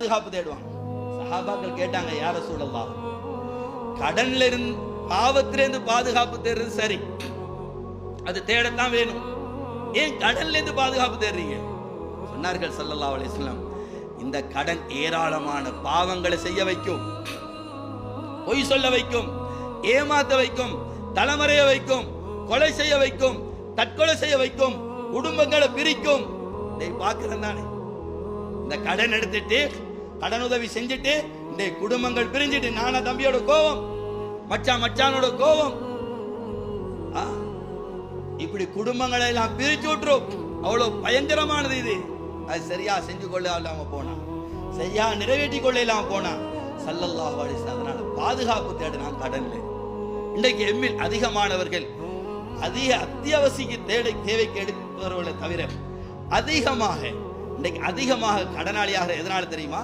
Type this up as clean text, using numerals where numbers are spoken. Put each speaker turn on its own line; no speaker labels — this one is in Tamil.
பாதுகாப்பு தேடுவாங்க. சஹாபாக்கள் கேட்டாங்க, யா ரசூலல்லாஹ், கடன்ல இருந்து பாவத்திலிருந்து பாதுகாப்பு தேடுறது சரி, அது தேடத்தான் வேணும், ஏன் கடன்ல இருந்து பாதுகாப்பு தேடுறீங்க? சொன்னார்கள் ஸல்லல்லாஹு அலைஹி வஸல்லம், இந்த கடன் ஏராளமான பாவங்களை செய்ய வைக்கும், பொய் சொல்ல வைக்கும், ஏமாத்த வைக்கும், தலைமறைய வைக்கும், கொலை செய்ய வைக்கும், தற்கொலை செய்ய வைக்கும், குடும்பங்களை பிரிக்கும். இதை பார்க்கிறேன் தானே, இந்த கடன் எடுத்துட்டு கடன் உதவி செஞ்சுட்டு இந்த குடும்பங்கள் பிரிஞ்சிட்டு, நானா தம்பியோட கோபம், மச்சானோட கோபம், இப்படி குடும்பங்களை எல்லாம் பிரிச்சு விட்டுரும். அவ்வளவு பயங்கரமானது இது. அது சரியா செஞ்சு கொள்ள இல்லாம போனா, சரியா நிறைவேற்றி கொள்ள இல்லாம போனா ஸல்லல்லாஹு அலைஹி வஸல்லம் அதனால பாதுகாப்பு தேடினா கடன்ல. இன்றைக்கு எம்மில் அதிகமானவர்கள் அதிக அத்தியாவசிய தேவைக்கு எடுப்பவர்களை தவிர அதிகமாக கடனாளியாக எதனால தெரியுமா?